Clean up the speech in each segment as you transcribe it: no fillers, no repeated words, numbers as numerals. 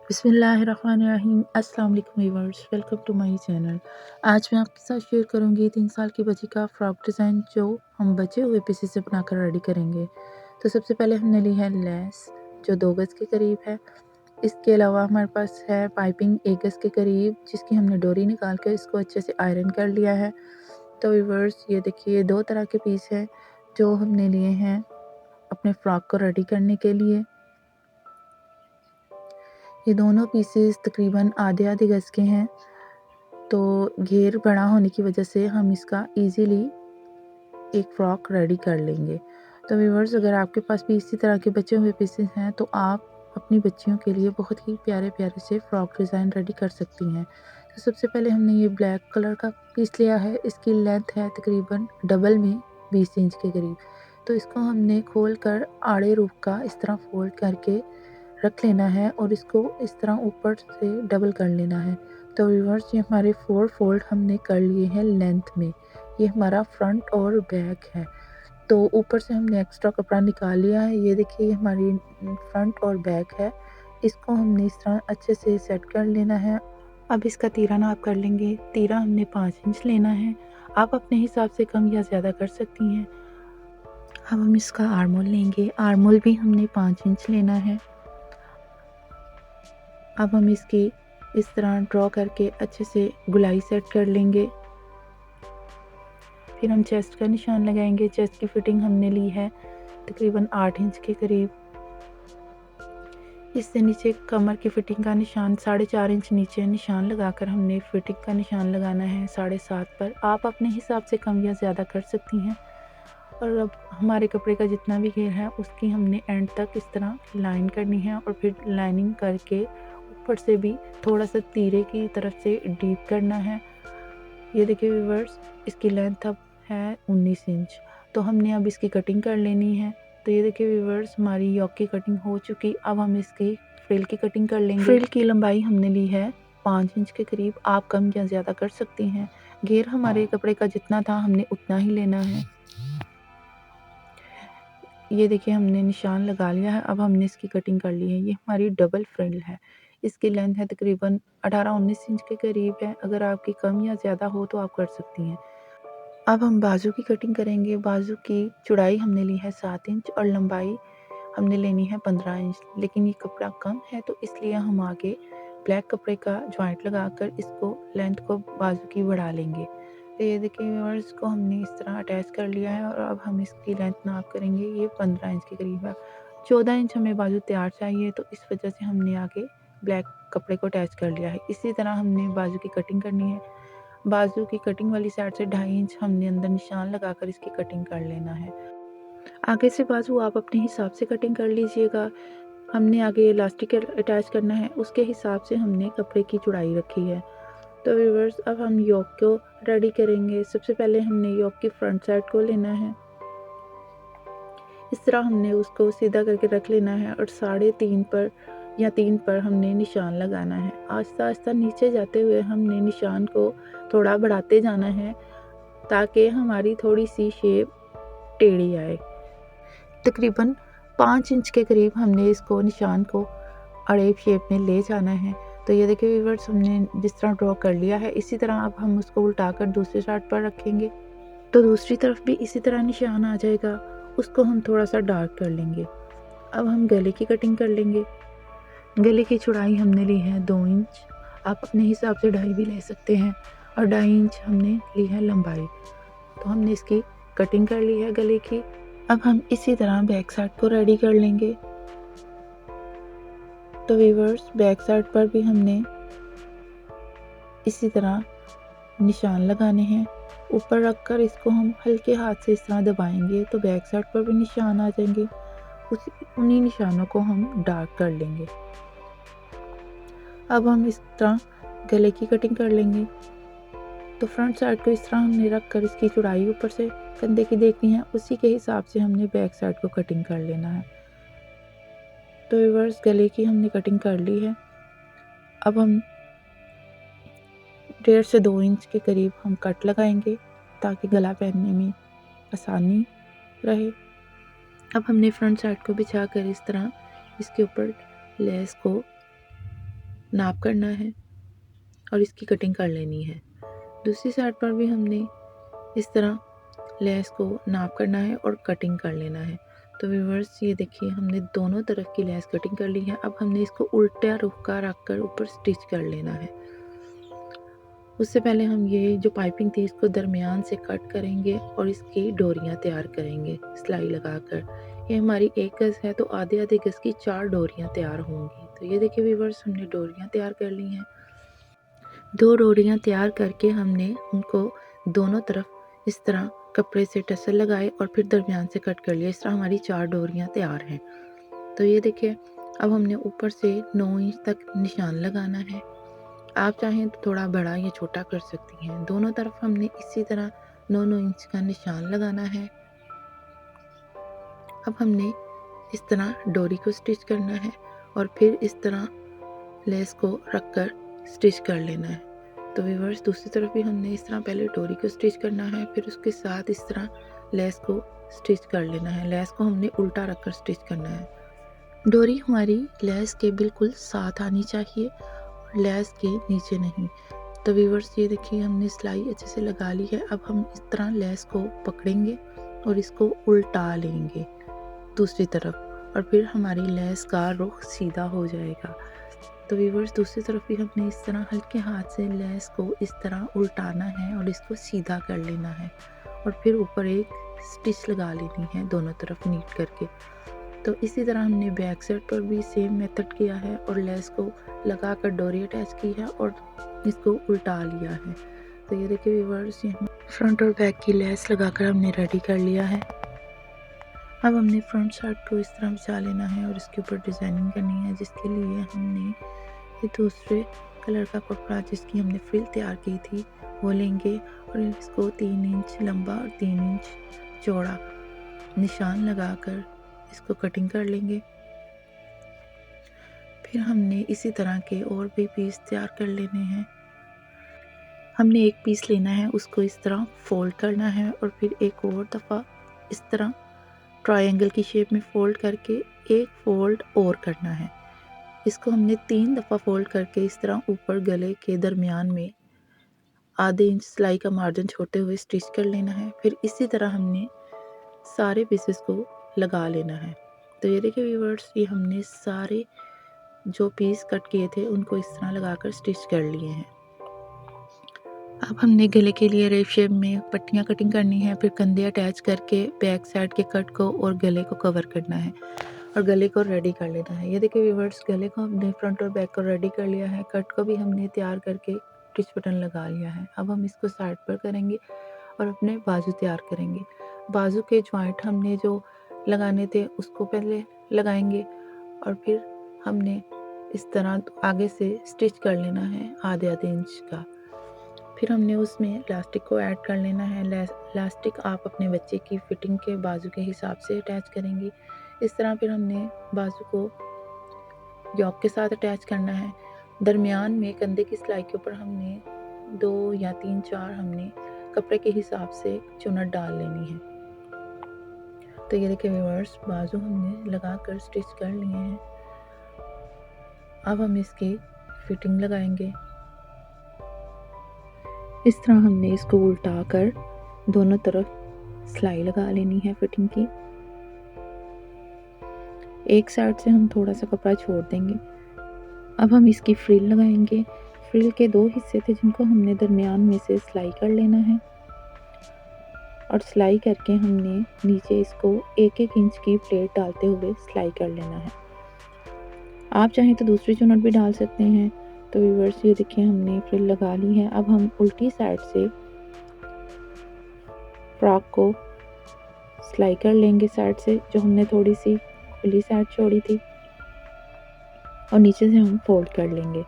बिस्मिल्लाहिर्रहमानिर्रहीम। अस्सलाम वालेकुम viewers, welcome to my channel. आज मैं आपके साथ शेयर करूंगी 3 साल की बच्ची का फ्रॉक डिज़ाइन जो हम बचे हुए पीसे से बनाकर रेडी करेंगे। तो सबसे पहले हमने ली है लेस जो 2 गज़ के करीब है। इसके अलावा हमारे पास है पाइपिंग 1 गज़ के करीब, जिसकी हमने डोरी निकाल कर इसको अच्छे से आयरन कर लिया है। तो व्यूअर्स ये देखिए 2 तरह के पीस हैं जो हमने लिए हैं अपने फ्रॉक को रेडी करने के लिए। ये दोनों पीसेस तकरीबन आधे गज़ के हैं, तो घेर बड़ा होने की वजह से हम इसका इजीली एक फ़्रॉक रेडी कर लेंगे। तो व्यूअर्स, अगर आपके पास भी इसी तरह के बचे हुए पीसेस हैं तो आप अपनी बच्चियों के लिए बहुत ही प्यारे से फ़्रॉक डिज़ाइन रेडी कर सकती हैं। तो सबसे पहले हमने ये ब्लैक कलर का पीस लिया है। इसकी लेंथ है तकरीबन डबल में 20 इंच के करीब। तो इसको हमने खोल कर आड़े रूप का इस तरह फ़ोल्ड करके रख लेना है और इसको इस तरह ऊपर से डबल कर लेना है। तो व्यूअर्स, ये हमारे 4 फोल्ड हमने कर लिए हैं लेंथ में। ये हमारा फ्रंट और बैक है। तो ऊपर से हमने एक्स्ट्रा कपड़ा निकाल लिया है। ये देखिए, ये हमारी फ्रंट और बैक है। इसको हमने इस तरह अच्छे से सेट कर लेना है। अब इसका तीरा नाप कर लेंगे। तीरा हमने 5 इंच लेना है। आप अपने हिसाब से कम या ज़्यादा कर सकती हैं। अब हम इसका आर्मोल लेंगे। आर्मोल भी हमने 5 इंच लेना है। अब हम इसकी इस तरह ड्रॉ करके अच्छे से गुलाई सेट कर लेंगे। फिर हम चेस्ट का निशान लगाएंगे। चेस्ट की फिटिंग हमने ली है तकरीबन 8 इंच के करीब। इससे नीचे कमर की फिटिंग का निशान 4.5 इंच नीचे निशान लगाकर हमने फिटिंग का निशान लगाना है 7.5 पर। आप अपने हिसाब से कम या ज़्यादा कर सकती हैं। और अब हमारे कपड़े का जितना भी घेर है उसकी हमने एंड तक इस तरह लाइन करनी है और फिर लाइनिंग करके ऊपर से भी थोड़ा सा तीरे की तरफ से डीप करना है। ये देखिए व्यूअर्स, इसकी लेंथ अब है 19 इंच। तो हमने अब इसकी कटिंग कर लेनी है। तो ये देखिए व्यूअर्स, हमारी योक की कटिंग हो चुकी। अब हम इसकी फ्रिल की कटिंग कर लेंगे। फ्रिल की लंबाई हमने ली है 5 इंच के करीब। आप कम या ज़्यादा कर सकती हैं। घेर हमारे कपड़े का जितना था हमने उतना ही लेना है। ये देखिए, हमने निशान लगा लिया है। अब हमने इसकी कटिंग कर ली है। ये हमारी डबल फ्रिल है। इसकी लेंथ है तकरीबन 18-19 इंच के करीब है। अगर आपकी कम या ज़्यादा हो तो आप कर सकती हैं। अब हम बाजू की कटिंग करेंगे। बाजू की चौड़ाई हमने ली है 7 इंच और लंबाई हमने लेनी है 15 इंच। लेकिन ये कपड़ा कम है तो इसलिए हम आगे ब्लैक कपड़े का जॉइंट लगाकर इसको लेंथ को बाजू की बढ़ा लेंगे। तो ये देखिए व्यूअर्स, को हमने इस तरह अटैच कर लिया है और अब हम इसकी लेंथ नाप करेंगे। ये 15 इंच के करीब है। 14 इंच हमें बाजू तैयार चाहिए, तो इस वजह से हमने आगे ब्लैक कपड़े को अटैच कर लिया है। इसी तरह हमने बाजू की कटिंग करनी है। बाजू की कटिंग वाली साइड से 2.5 इंच हमने अंदर निशान लगाकर इसकी कटिंग कर लेना है। आगे से बाजू आप अपने हिसाब से कटिंग कर लीजिएगा। हमने आगे इलास्टिक अटैच करना है, उसके हिसाब से हमने कपड़े की चौड़ाई रखी है। तो व्यूअर्स, अब हम योक को रेडी करेंगे। सबसे पहले हमने योक की फ्रंट साइड को लेना है। इस तरह हमने उसको सीधा करके रख लेना है और 3.5 पर या 3 पर हमने निशान लगाना है। आहिस्ता आहिस्ता नीचे जाते हुए हमने निशान को थोड़ा बढ़ाते जाना है ताकि हमारी थोड़ी सी शेप टेढ़ी आए। तकरीबन 5 इंच के करीब हमने इसको निशान को अड़े शेप में ले जाना है। तो ये देखिए व्यूअर्स, हमने जिस तरह ड्रॉ कर लिया है इसी तरह अब हम उसको उल्टाकर दूसरी साइड पर रखेंगे। तो दूसरी तरफ भी इसी तरह निशान आ जाएगा। उसको हम थोड़ा सा डार्क कर लेंगे। अब हम गले की कटिंग कर लेंगे। गले की चौड़ाई हमने ली है 2 इंच। आप अपने हिसाब से 2.5 भी ले सकते हैं और 2.5 इंच हमने ली है लंबाई। तो हमने इसकी कटिंग कर ली है गले की। अब हम इसी तरह बैक साइड को रेडी कर लेंगे। तो व्यूअर्स, बैक साइड पर भी हमने इसी तरह निशान लगाने हैं। ऊपर रखकर इसको हम हल्के हाथ से इस तरह दबाएंगे तो बैक साइड पर भी निशान आ जाएंगे। उन्हीं निशानों को हम डार्क कर लेंगे। अब हम इस तरह गले की कटिंग कर लेंगे। तो फ्रंट साइड को इस तरह हमने रख कर इसकी चौड़ाई ऊपर से कंधे की देखनी है, उसी के हिसाब से हमने बैक साइड को कटिंग कर लेना है। तो व्यूअर्स, गले की हमने कटिंग कर ली है। अब हम 1.5 से 2 इंच के करीब हम कट लगाएंगे ताकि गला पहनने में आसानी रहे। अब हमने फ्रंट साइड को बिछा कर इस तरह इसके ऊपर लेस को नाप करना है और इसकी कटिंग कर लेनी है। दूसरी साइड पर भी हमने इस तरह लेस को नाप करना है और कटिंग कर लेना है। तो व्यूअर्स ये देखिए हमने दोनों तरफ की लेस कटिंग कर ली है। अब हमने इसको उल्टा रुखा रख कर ऊपर स्टिच कर लेना है। उससे पहले हम ये जो पाइपिंग थी इसको दरमियान से कट करेंगे और इसकी डोरियां तैयार करेंगे सिलाई लगाकर। ये हमारी 1 गज़ है तो आधे आधे गज़ की 4 डोरियां तैयार होंगी। तो ये देखिए व्यूअर्स हमने डोरियां तैयार कर ली हैं। 2 डोरियां तैयार करके हमने उनको दोनों तरफ इस तरह कपड़े से टसल लगाए और फिर दरमियान से कट कर लिया। इस तरह हमारी 4 डोरियां तैयार हैं। तो ये देखिए अब हमने ऊपर से 9 इंच तक निशान लगाना है। आप चाहें तो थोड़ा बड़ा या छोटा कर सकती हैं। दोनों तरफ हमने इसी तरह 9-9 इंच का निशान लगाना है। अब हमने इस तरह डोरी को स्टिच करना है और फिर इस तरह लेस को रखकर स्टिच कर लेना है। तो व्यूअर्स दूसरी तरफ भी हमने इस तरह पहले डोरी को स्टिच करना है, फिर उसके साथ इस तरह लेस को स्टिच कर लेना है। लेस को हमने उल्टा रखकर स्टिच करना है। डोरी हमारी लेस के बिल्कुल साथ आनी चाहिए और लेस के नीचे नहीं। तो व्यूअर्स ये देखिए हमने सिलाई अच्छे से लगा ली है। अब हम इस तरह लेस को पकड़ेंगे और इसको उल्टा लेंगे दूसरी तरफ और फिर हमारी लेस का रुख सीधा हो जाएगा। तो व्यूअर्स दूसरी तरफ भी हमने इस तरह हल्के हाथ से लेस को इस तरह उल्टाना है और इसको सीधा कर लेना है और फिर ऊपर एक स्टिच लगा लेनी है दोनों तरफ नीट करके। तो इसी तरह हमने बैक साइड पर भी सेम मेथड किया है और लेस को लगा कर डोरी अटैच की है और इसको उल्टा लिया है। तो ये देखिए व्यूअर्स ये फ्रंट और बैक की लेस लगाकर हमने रेडी कर लिया है। अब हमने फ्रंट साइड को इस तरह बिछा लेना है और इसके ऊपर डिज़ाइनिंग करनी है, जिसके लिए हमने ये दूसरे कलर का कपड़ा जिसकी हमने फ्रिल तैयार की थी वो लेंगे और इसको 3 इंच लंबा और 3 इंच चौड़ा निशान लगाकर इसको कटिंग कर लेंगे। फिर हमने इसी तरह के और भी पीस तैयार कर लेने हैं। हमने एक पीस लेना है, उसको इस तरह फोल्ड करना है और फिर एक और दफ़ा इस तरह ट्रायंगल की शेप में फोल्ड करके एक फोल्ड और करना है। इसको हमने 3 दफ़ा फोल्ड करके इस तरह ऊपर गले के दरमियान में आधे इंच सिलाई का मार्जिन छोड़ते हुए स्टिच कर लेना है। फिर इसी तरह हमने सारे पीसेस को लगा लेना है। तो ये देखिए व्यूअर्स ये हमने सारे जो पीस कट किए थे उनको इस तरह लगाकर स्टिच कर लिए हैं। अब हमने गले के लिए रेफ शेप में पट्टियाँ कटिंग करनी है, फिर कंधे अटैच करके बैक साइड के कट को और गले को कवर करना है और गले को रेडी कर लेना है। ये देखिए व्यूअर्स गले को हमने फ्रंट और बैक को रेडी कर लिया है, कट को भी हमने तैयार करके स्टिच बटन लगा लिया है। अब हम इसको साइड पर करेंगे और अपने बाजू तैयार करेंगे। बाजू के जॉइंट हमने जो लगाने थे उसको पहले लगाएंगे और फिर हमने इस तरह आगे से स्टिच कर लेना है आधे आधे इंच का। फिर हमने उसमें इलास्टिक को ऐड कर लेना है। इलास्टिक आप अपने बच्चे की फिटिंग के बाजू के हिसाब से अटैच करेंगी। इस तरह फिर हमने बाजू को योक के साथ अटैच करना है। दरमियान में कंधे की सिलाई के ऊपर हमने 2 या 3-4 हमने कपड़े के हिसाब से चुनट डाल लेनी है। तो ये देखिए व्यूअर्स बाजू हमने लगा कर स्टिच कर लिए हैं। अब हम इसकी फिटिंग लगाएंगे। इस तरह हमने इसको उल्टा कर दोनों तरफ सिलाई लगा लेनी है फिटिंग की। एक साइड से हम थोड़ा सा कपड़ा छोड़ देंगे। अब हम इसकी फ्रिल लगाएंगे। फ्रिल के 2 हिस्से थे जिनको हमने दरमियान में से सिलाई कर लेना है और सिलाई करके हमने नीचे इसको 1-1 इंच की प्लेट डालते हुए सिलाई कर लेना है। आप चाहें तो दूसरी चुनट भी डाल सकते हैं। तो व्यूअर्स ये देखिए हमने फ्रिल लगा ली है। अब हम उल्टी साइड से फ्रॉक को सिलाई कर लेंगे साइड से, जो हमने थोड़ी सी खुली साइड छोड़ी थी और नीचे से हम फोल्ड कर लेंगे।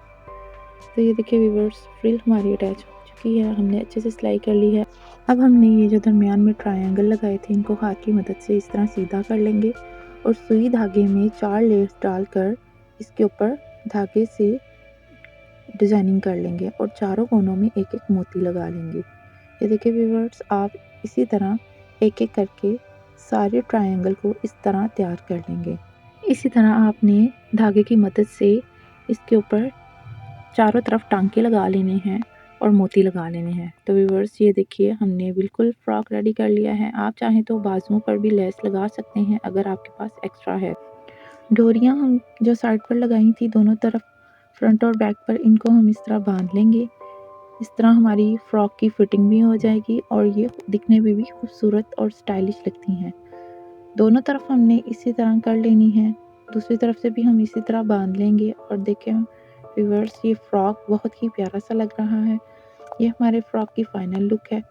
तो ये देखिए व्यूअर्स फ्रिल हमारी अटैच हो चुकी है, हमने अच्छे से सिलाई कर ली है। अब हमने ये जो दरमियान में ट्रायंगल लगाए थे इनको हाथ की मदद से इस तरह सीधा कर लेंगे और सुई धागे में 4 लेयर्स डालकर इसके ऊपर धागे से डिज़ाइनिंग कर लेंगे और चारों कोनों में एक एक मोती लगा लेंगे। ये देखिए व्यूअर्स आप इसी तरह एक एक करके सारे ट्रायंगल को इस तरह तैयार कर लेंगे। इसी तरह आपने धागे की मदद से इसके ऊपर चारों तरफ टांके लगा लेने हैं और मोती लगा लेने हैं। तो व्यूअर्स ये देखिए हमने बिल्कुल फ्रॉक रेडी कर लिया है। आप चाहें तो बाजुओं पर भी लेस लगा सकते हैं अगर आपके पास एक्स्ट्रा है। डोरियाँ हम जो साइड पर लगाई थी दोनों तरफ फ्रंट और बैक पर, इनको हम इस तरह बांध लेंगे। इस तरह हमारी फ्रॉक की फिटिंग भी हो जाएगी और ये दिखने में भी खूबसूरत और स्टाइलिश लगती हैं। दोनों तरफ हमने इसी तरह कर लेनी है। दूसरी तरफ से भी हम इसी तरह बांध लेंगे और देखें व्यूअर्स ये फ्रॉक बहुत ही प्यारा सा लग रहा है। ये हमारे फ्रॉक की फाइनल लुक है।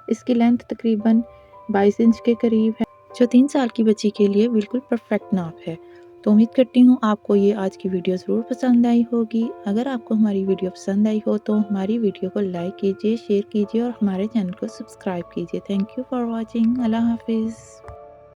इसकी लेंथ तकरीबन 22 इंच के करीब है, जो 3 साल की बच्ची के लिए बिल्कुल परफेक्ट नाप है। तो उम्मीद करती हूँ आपको ये आज की वीडियो ज़रूर पसंद आई होगी। अगर आपको हमारी वीडियो पसंद आई हो तो हमारी वीडियो को लाइक कीजिए, शेयर कीजिए और हमारे चैनल को सब्सक्राइब कीजिए। Thank you for watching. अल्लाह हाफिज़।